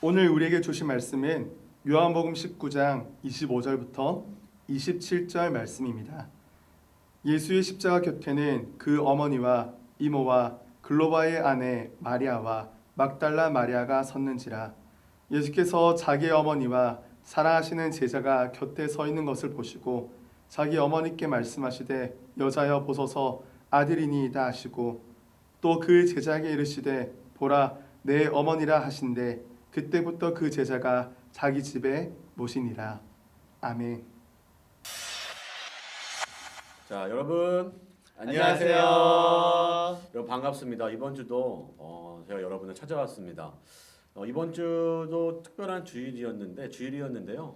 오늘 우리에게 주신 말씀은 요한복음 19장 25절부터 27절 말씀입니다. 예수의 십자가 곁에는 그 어머니와 이모와 글로바의 아내 마리아와 막달라 마리아가 섰는지라. 예수께서 자기 어머니와 사랑하시는 제자가 곁에 서 있는 것을 보시고 자기 어머니께 말씀하시되 여자여 보소서 아들이니이다 하시고 또 그 제자에게 이르시되 보라 내 어머니라 하신대 그때부터 그 제자가 자기 집에 모시니라. 아멘. 자, 여러분 안녕하세요. 여러분 반갑습니다. 이번 주도 제가 여러분을 찾아왔습니다. 이번 주도 특별한 주일이었는데요.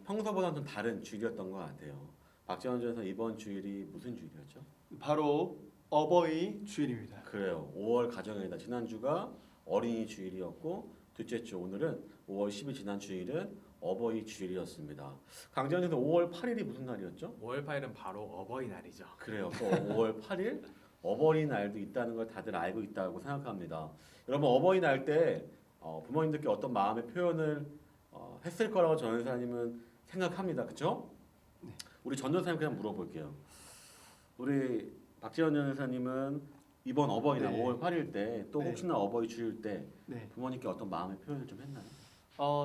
평소보다는 좀 다른 주일이었던 것 같아요. 박지원 전에서 이번 주일이 무슨 주일이었죠? 바로 어버이 주일입니다. 그래요. 5월 가정의다. 지난주가 어린이 주일이었고 둘째 주 오늘은 5월 10일 지난 주일은 어버이 주일이었습니다. 강지원에서 5월 8일이 무슨 날이었죠? 5월 8일은 바로 어버이날이죠. 그래요. 또 5월 8일 어버이날도 있다는 걸 다들 알고 있다고 생각합니다. 여러분 어버이날 때 부모님들께 어떤 마음의 표현을 했을 거라고 전 여사님은 생각합니다. 그렇죠? 네. 우리 전 여사님 그냥 물어볼게요. 우리 박지원 여사님은 이번 어버이날 네. 5월 8일 때 또 네. 혹시나 어버이 주일 때 네. 부모님께 어떤 마음의 표현을 좀 했나요?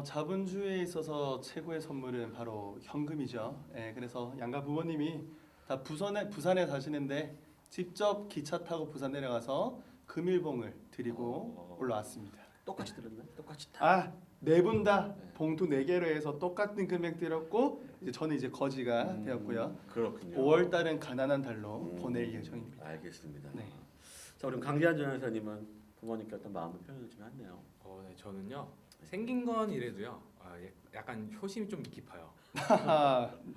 자본주의에 있어서 최고의 선물은 바로 현금이죠. 그래서 양가 부모님이 다 부산에 사시는데 직접 기차 타고 부산 내려가서 금일봉을 드리고 올라왔습니다. 똑같이 들었나요? 똑같이 다. 네 분 다 네. 봉투 4개로 해서 똑같은 금액 드렸고 저는 이제 거지가 되었고요. 그렇군요. 5월 달은 가난한 달로 보낼 예정입니다. 알겠습니다. 네. 자, 우리 강지한 전 여사님은 부모님께 어떤 마음의 표현을 좀 했나요? 네, 저는요 생긴 건 이래도요 약간 효심이 좀 깊어요.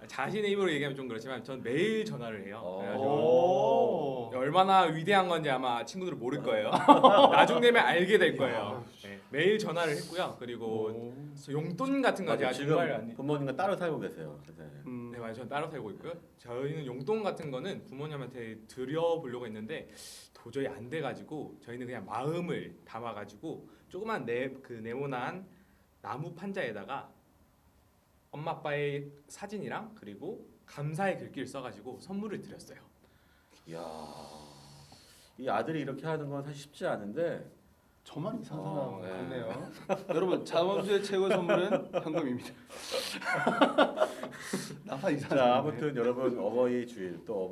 자신의 입으로 얘기하면 좀 그렇지만 전 매일 전화를 해요. 그래가지고 오. 얼마나 위대한 건지 아마 친구들은 모를 거예요. 나중 되면 알게 될 거예요. 네, 매일 전화를 했고요. 그리고 용돈 같은 거 맞아요. 제가 지금 정말 안 부모님과 따로 살고 계세요. 네, 맞아요. 저는 따로 살고 있고요. 저희는 용돈 같은 거는 부모님한테 드려보려고 했는데 도저히 안 돼가지고 저희는 그냥 마음을 담아가지고 조그만 네모난 나무 판자에다가 엄마 아빠의 사진이랑 그리고 감사의 글귀를 써가지고 선물을 드렸어요. 이야, 이 아들이 이렇게 하는 건 사실 쉽지 않은데 저만 이상한 사람 네. 같네요. 여러분 자본주의 최고 선물은 현금입니다. 나만 이상한 자, 사람이네. 아무튼 여러분 어버이 주일 또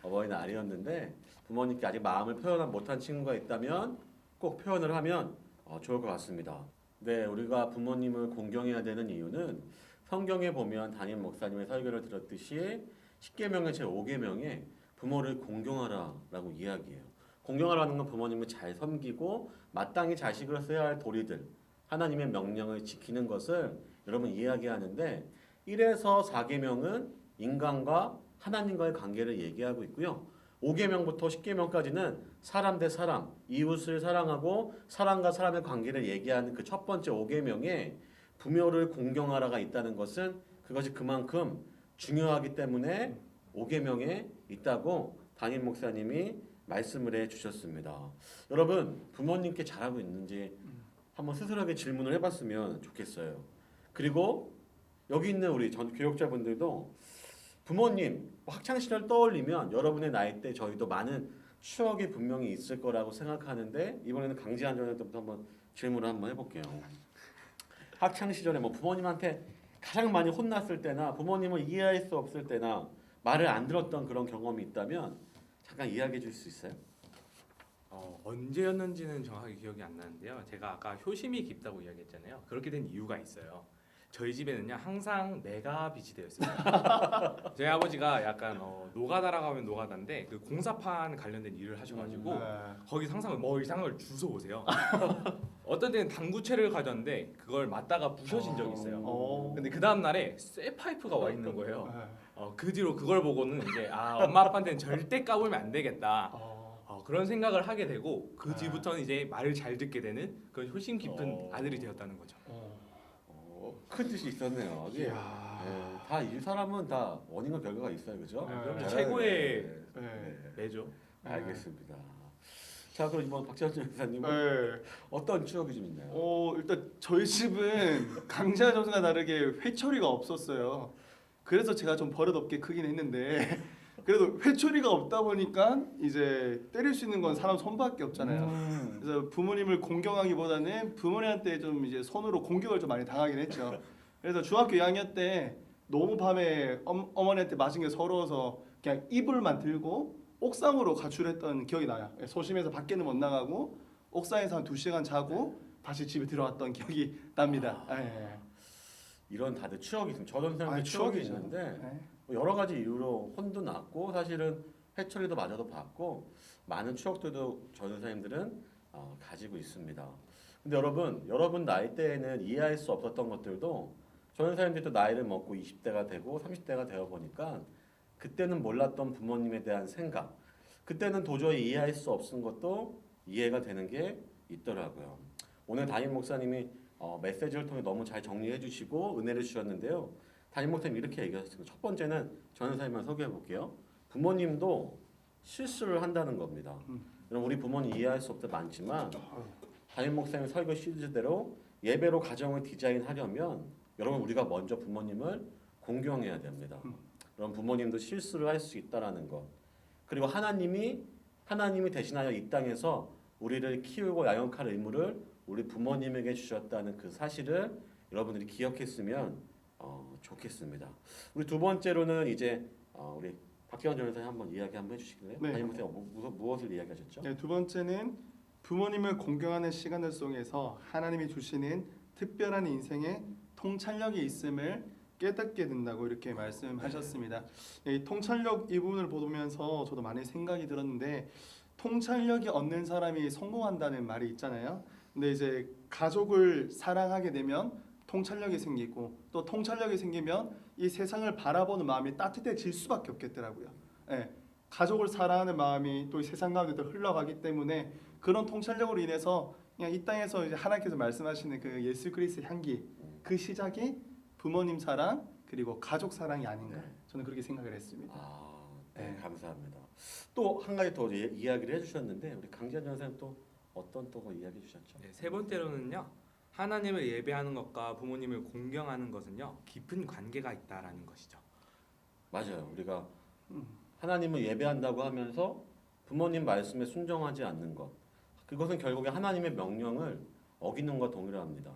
어버이날이었는데 부모님께 아직 마음을 표현 못한 친구가 있다면 꼭 표현을 하면 좋을 것 같습니다. 네, 우리가 부모님을 공경해야 되는 이유는 성경에 보면 담임 목사님의 설교를 들었듯이 10계명의 제5계명에 부모를 공경하라라고 이야기해요. 공경하라는 건 부모님을 잘 섬기고 마땅히 자식으로서야 할 도리들, 하나님의 명령을 지키는 것을 여러분 이야기하는데 1에서 4계명은 인간과 하나님과의 관계를 얘기하고 있고요. 5계명부터 10계명까지는 사람 대 사람, 이웃을 사랑하고 사람과 사람의 관계를 얘기하는 그 첫 번째 5계명에 부모를 공경하라가 있다는 것은 그것이 그만큼 중요하기 때문에 5계명에 있다고 담임 목사님이 말씀을 해주셨습니다. 여러분 부모님께 잘하고 있는지 한번 스스로에게 질문을 해봤으면 좋겠어요. 그리고 여기 있는 우리 전 교육자분들도 부모님 학창 시절 떠올리면 여러분의 나이 때 저희도 많은 추억이 분명히 있을 거라고 생각하는데 이번에는 강지한 전부터 한번 질문을 한번 해볼게요. 학창 시절에 뭐 부모님한테 가장 많이 혼났을 때나 부모님을 이해할 수 없을 때나 말을 안 들었던 그런 경험이 있다면 잠깐 이야기해 줄 수 있어요? 언제였는지는 정확하게 기억이 안 나는데요. 제가 아까 효심이 깊다고 이야기했잖아요. 그렇게 된 이유가 있어요. 저희 집에는요 항상 내가 빛이 되어 있습니다. 저희 아버지가 약간 노가다라고 하면 노가다인데 그 공사판 관련된 일을 하셔가지고 거기 항상 뭐 이상한 걸 주워 오세요. 어떤 때는 당구채를 가져왔는데 그걸 맞다가 부셔진 적이 있어요. 근데 그 다음 날에 쇠 파이프가 와 있는 거예요. 그 뒤로 그걸 보고는 이제 엄마 아빠한테는 절대 까불면 안 되겠다. 그런 생각을 하게 되고 그 뒤부터는 이제 말을 잘 듣게 되는 그런 효심 깊은 아들이 되었다는 거죠. 큰 뜻이 있었네요. 이게 다 이 사람은 다 원인과 결과가 있어요, 그죠? 최고의 네. 매죠. 알겠습니다. 자, 그럼 이번 박재현 전사님은 네. 어떤 추억이 좀 있나요? 일단 저희 집은 강제한 정서가 다르게 회초리가 없었어요. 그래서 제가 좀 버릇없게 크긴 했는데 그래도 회초리가 없다 보니까 이제 때릴 수 있는 건 사람 손밖에 없잖아요. 그래서 부모님을 공경하기보다는 부모님한테 좀 이제 손으로 공격을 좀 많이 당하긴 했죠. 그래서 중학교 2학년 때 너무 밤에 어머니한테 맞은 게 서러워서 그냥 이불만 들고 옥상으로 가출했던 기억이 나요. 소심해서 밖에는 못 나가고 옥상에서 한 2시간 자고 다시 집에 들어왔던 기억이 납니다. 예. 이런 다들 추억이 있습니다. 저런 사람들 아, 추억이 추억이죠. 있는데 예. 뭐 여러 가지 이유로 혼도 났고 사실은 회초리도 맞아도 받고 많은 추억들도 전사님들은 가지고 있습니다. 근데 여러분 나이 때에는 이해할 수 없었던 것들도 전사님들도 나이를 먹고 20대가 되고 30대가 되어 보니까 그때는 몰랐던 부모님에 대한 생각, 그때는 도저히 이해할 수 없은 것도 이해가 되는 게 있더라고요. 오늘 담임 목사님이 메시지를 통해 너무 잘 정리해 주시고 은혜를 주셨는데요. 담임 목사님 이렇게 얘기하셨습니다. 첫 번째는 전사님만 소개해 볼게요. 부모님도 실수를 한다는 겁니다. 여러분 우리 부모님 이해할 수 없다 많지만 담임 목사님 설교 시리즈대로 예배로 가정을 디자인하려면 여러분 우리가 먼저 부모님을 공경해야 됩니다. 여러분 부모님도 실수를 할 수 있다라는 것. 그리고 하나님이 대신하여 이 땅에서 우리를 키우고 양육할 의무를 우리 부모님에게 주셨다는 그 사실을 여러분들이 기억했으면 좋겠습니다. 우리 두 번째로는 이제 우리 박기환 전사님 한번 이야기 한번 해주시길래요? 네. 아니면 무엇을 이야기하셨죠? 네, 두 번째는 부모님을 공경하는 시간을 속에서 하나님이 주시는 특별한 인생의 통찰력이 있음을 깨닫게 된다고 이렇게 말씀하셨습니다. 이 통찰력 이 부분을 보면서 저도 많이 생각이 들었는데 통찰력이 없는 사람이 성공한다는 말이 있잖아요. 근데 이제 가족을 사랑하게 되면 통찰력이 생기고 또 통찰력이 생기면 이 세상을 바라보는 마음이 따뜻해질 수밖에 없겠더라고요. 예, 가족을 사랑하는 마음이 또 이 세상 가운데 흘러가기 때문에 그런 통찰력으로 인해서 그냥 이 땅에서 이제 하나님께서 말씀하시는 그 예수 그리스도의 향기 그 시작이 부모님 사랑 그리고 가족 사랑이 아닌가 네. 저는 그렇게 생각을 했습니다. 네, 네. 감사합니다. 또 한 가지 더 이야기를 해주셨는데 우리 강지한 전사님 또 어떤 또 이야기해 주셨죠? 네, 세 번째로는요. 하나님을 예배하는 것과 부모님을 공경하는 것은요. 깊은 관계가 있다라는 것이죠. 맞아요. 우리가 음. 하나님을 예배한다고 하면서 부모님 말씀에 순종하지 않는 것, 그것은 결국에 하나님의 명령을 어기는 것과 동일합니다.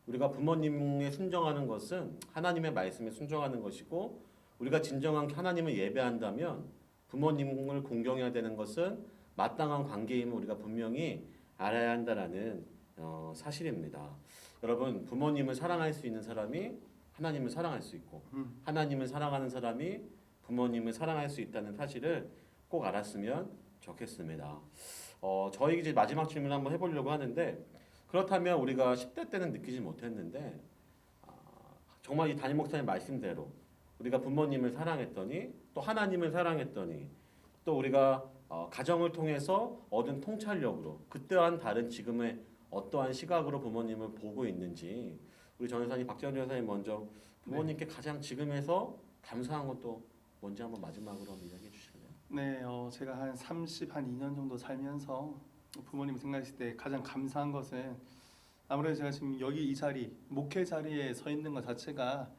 우리가 부모님에 순종하는 것은 하나님의 말씀에 순종하는 것이고 우리가 진정한 하나님을 예배한다면 부모님을 공경해야 되는 것은 마땅한 관계임을 우리가 분명히 알아야 한다라는 사실입니다. 여러분 부모님을 사랑할 수 있는 사람이 하나님을 사랑할 수 있고 하나님을 사랑하는 사람이 부모님을 사랑할 수 있다는 사실을 꼭 알았으면 좋겠습니다. 저희 이제 마지막 질문 한번 해보려고 하는데 그렇다면 우리가 10대 때는 느끼지 못했는데 정말 이 담임 목사님 말씀대로 우리가 부모님을 사랑했더니 또 하나님을 사랑했더니 또 우리가 가정을 통해서 얻은 통찰력으로 그때와는 다른 지금의 어떠한 시각으로 부모님을 보고 있는지 우리 전사님 박재현 전사님 먼저 부모님께 가장 지금에서 감사한 것도 뭔지 한번 마지막으로 한번 이야기해 주실래요? 네, 제가 한 2년 정도 살면서 부모님 생각했을 때 가장 감사한 것은 아무래도 제가 지금 여기 이 자리 목회 자리에 서 있는 것 자체가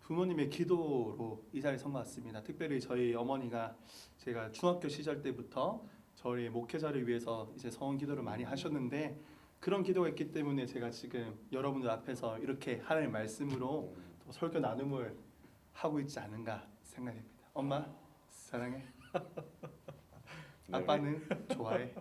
부모님의 기도로 이 자리에 선 것 같습니다. 특별히 저희 어머니가 제가 중학교 시절 때부터 저희 목회자를 위해서 이제 서원 기도를 많이 하셨는데 그런 기도가 있기 때문에 제가 지금 여러분들 앞에서 이렇게 하나님의 말씀으로 또 설교 나눔을 하고 있지 않은가 생각됩니다. 엄마 사랑해. 아빠는 좋아해.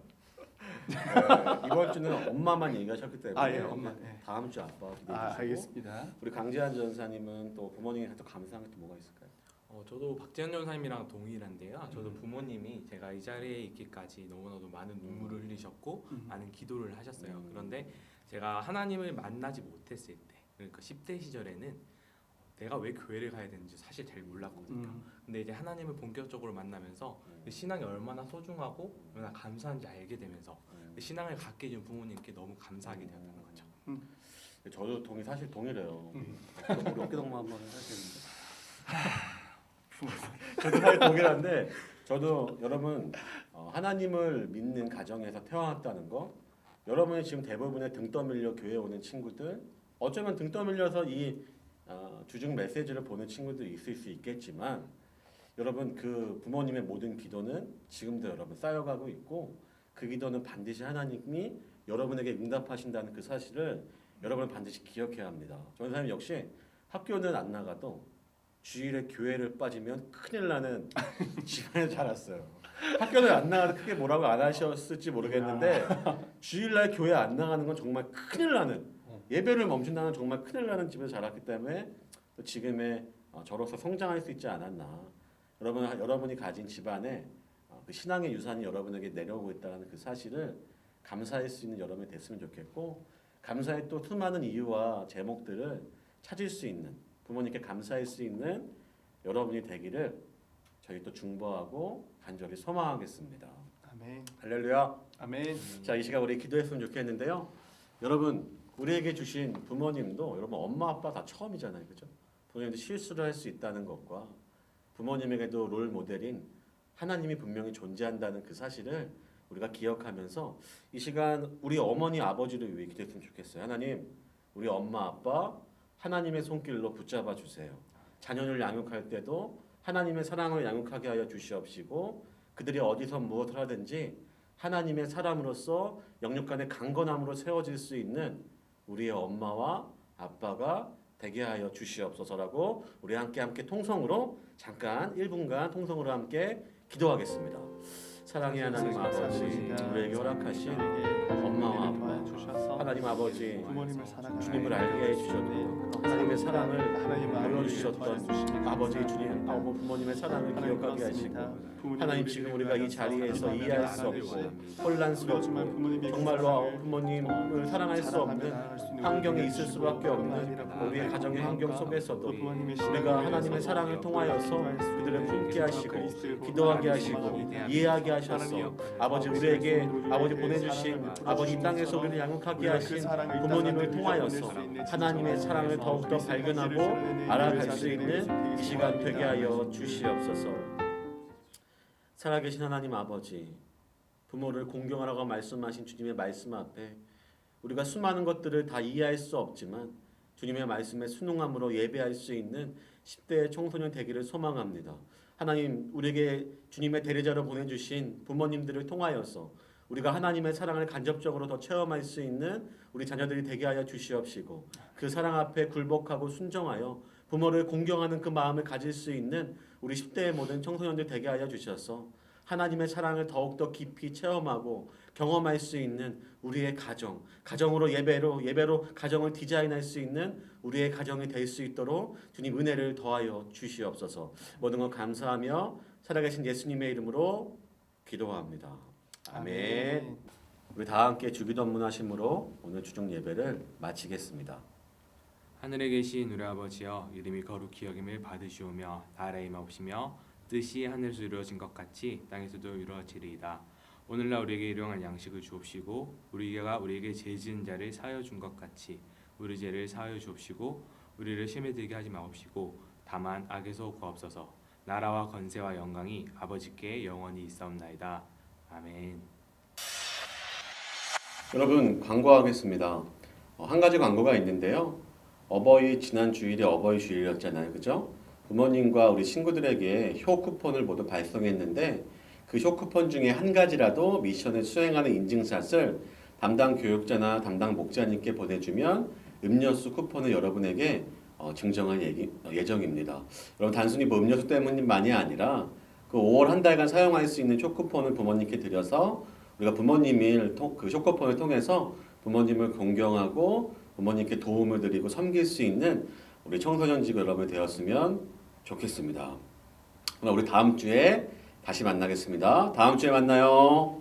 이번 주는 엄마만 얘기하셨기 때문에 예, 엄마. 네. 다음 주 아빠 기대해 주시고 알겠습니다. 우리 강재한 전사님은 또 부모님한테 또 감사한 게 또 뭐가 있을까요? 저도 박재현 전사님이랑 동일한데요. 저도 부모님이 제가 이 자리에 있기까지 너무나도 많은 눈물을 흘리셨고 많은 기도를 하셨어요. 그런데 제가 하나님을 만나지 못했을 때, 그러니까 10대 시절에는 내가 왜 교회를 가야 되는지 사실 잘 몰랐거든요. 근데 이제 하나님을 본격적으로 만나면서 그 신앙이 얼마나 소중하고 얼마나 감사한지 알게 되면서 그 신앙을 갖게 해준 부모님께 너무 감사하게 되었다는 거죠. 저도 사실 동일해요. 우리 어깨동무 한번 해야 되는데. 저도 사실 동일한데 저도 여러분 하나님을 믿는 가정에서 태어났다는 거, 여러분이 지금 대부분의 등 떠밀려 교회 오는 친구들, 어쩌면 등 떠밀려서 이 주중 메시지를 보는 친구들이 있을 수 있겠지만, 여러분 그 부모님의 모든 기도는 지금도 여러분 쌓여가고 있고, 그 기도는 반드시 하나님이 여러분에게 응답하신다는 그 사실을 여러분은 반드시 기억해야 합니다. 전사님 역시 학교는 안 나가도 주일에 교회를 빠지면 큰일 나는 집안에 자랐어요. 학교는 안 나가도 크게 뭐라고 안 하셨을지 모르겠는데 주일날 교회 안 나가는 건 정말 큰일 나는, 예배를 멈춘다는 정말 큰일 나는 집에서 자랐기 때문에 지금의 저로서 성장할 수 있지 않았나. 여러분이 가진 집안에 그 신앙의 유산이 여러분에게 내려오고 있다는 그 사실을 감사할 수 있는 여러분이 됐으면 좋겠고, 감사의 또 수많은 이유와 제목들을 찾을 수 있는, 부모님께 감사할 수 있는 여러분이 되기를 저희 또 중보하고 간절히 소망하겠습니다. 아멘. 할렐루야. 아멘. 자, 이 시간 우리 기도했으면 좋겠는데요. 여러분, 우리에게 주신 부모님도 여러분 엄마 아빠 다 처음이잖아요, 그죠? 부모님도 실수를 할 수 있다는 것과 부모님에게도 롤 모델인 하나님이 분명히 존재한다는 그 사실을 우리가 기억하면서 이 시간 우리 어머니 아버지를 위해 기도했으면 좋겠어요. 하나님, 우리 엄마 아빠 하나님의 손길로 붙잡아 주세요. 자녀를 양육할 때도 하나님의 사랑을 양육하게 하여 주시옵시고, 그들이 어디서 무엇을 하든지 하나님의 사람으로서 영육간의 강건함으로 세워질 수 있는 우리의 엄마와 아빠가 되게 하여 주시옵소서라고 우리 함께 통성으로 잠깐 1분간 통성으로 함께 기도하겠습니다. 사랑의 하나님 아버지, 우리에게 허락하신 엄마와 아빠, 하나님 아버지, 부모님을 사랑하는 주님을 알게 해주셨고 하나님의 사랑을 보여주셨던 아버지 주님, 부모님의 사랑을 기억하게 하시고, 하나님 지금 우리가 이 자리에서 이해할 수 없고 혼란스럽고 정말로 부모님을 사랑할 수 없는 환경에 있을 수밖에 없는 우리의 가정의 환경 속에서도 우리가 하나님의 사랑을 통하여서 그들을 품게 하시고 기도하게 하시고 이해하게 하셔서 아버지 우리에게 아버지 보내주신 아버지 이 땅에서 우리를 양육하게 하신 부모님을 통하여서 하나님의 사랑을 더욱더 발견하고 알아갈 수 있는 이 시간 되게 하여 주시옵소서. 살아계신 하나님 아버지, 부모를 공경하라고 말씀하신 주님의 말씀 앞에 우리가 수많은 것들을 다 이해할 수 없지만 주님의 말씀에 순응함으로 예배할 수 있는 10대의 청소년 되기를 소망합니다. 하나님, 우리에게 주님의 대리자로 보내주신 부모님들을 통하여서 우리가 하나님의 사랑을 간접적으로 더 체험할 수 있는 우리 자녀들이 되게 하여 주시옵시고, 그 사랑 앞에 굴복하고 순종하여 부모를 공경하는 그 마음을 가질 수 있는 우리 10대의 모든 청소년들 되게 하여 주셔서 하나님의 사랑을 더욱더 깊이 체험하고 경험할 수 있는 우리의 가정으로 예배로 가정을 디자인할 수 있는 우리의 가정이 될 수 있도록 주님 은혜를 더하여 주시옵소서. 모든 것 감사하며 살아계신 예수님의 이름으로 기도합니다. 아멘. 우리 다 함께 주기도문 하심으로 오늘 주중 예배를 마치겠습니다. 하늘에 계신 우리 아버지여, 이름이 거룩히 여김을 받으시오며 나라의 임하옵시며 뜻이 하늘에서 이루어진 것 같이 땅에서도 이루어지리이다. 오늘날 우리에게 일용할 양식을 주옵시고, 우리가 우리에게 죄 지은 자를 사하여 준 것 같이 우리 죄를 사하여 주옵시고, 우리를 시험에 들게 하지 마옵시고 다만 악에서 구하옵소서. 나라와 권세와 영광이 아버지께 영원히 있사옵나이다. 아멘. 여러분, 광고하겠습니다. 한 가지 광고가 있는데요. 지난 주일에 어버이 주일이었잖아요, 그죠? 부모님과 우리 친구들에게 효 쿠폰을 모두 발송했는데 그 효 쿠폰 중에 한 가지라도 미션을 수행하는 인증샷을 담당 교육자나 담당 목자님께 보내주면 음료수 쿠폰을 여러분에게 증정할 예정입니다. 여러분, 단순히 음료수 때문만이 아니라 그 5월 한 달간 사용할 수 있는 효 쿠폰을 부모님께 드려서 우리가 그 효 쿠폰을 통해서 부모님을 공경하고 부모님께 도움을 드리고 섬길 수 있는 우리 청소년직 여러분이 되었으면 좋겠습니다. 그럼 우리 다음 주에 다시 만나겠습니다. 다음 주에 만나요.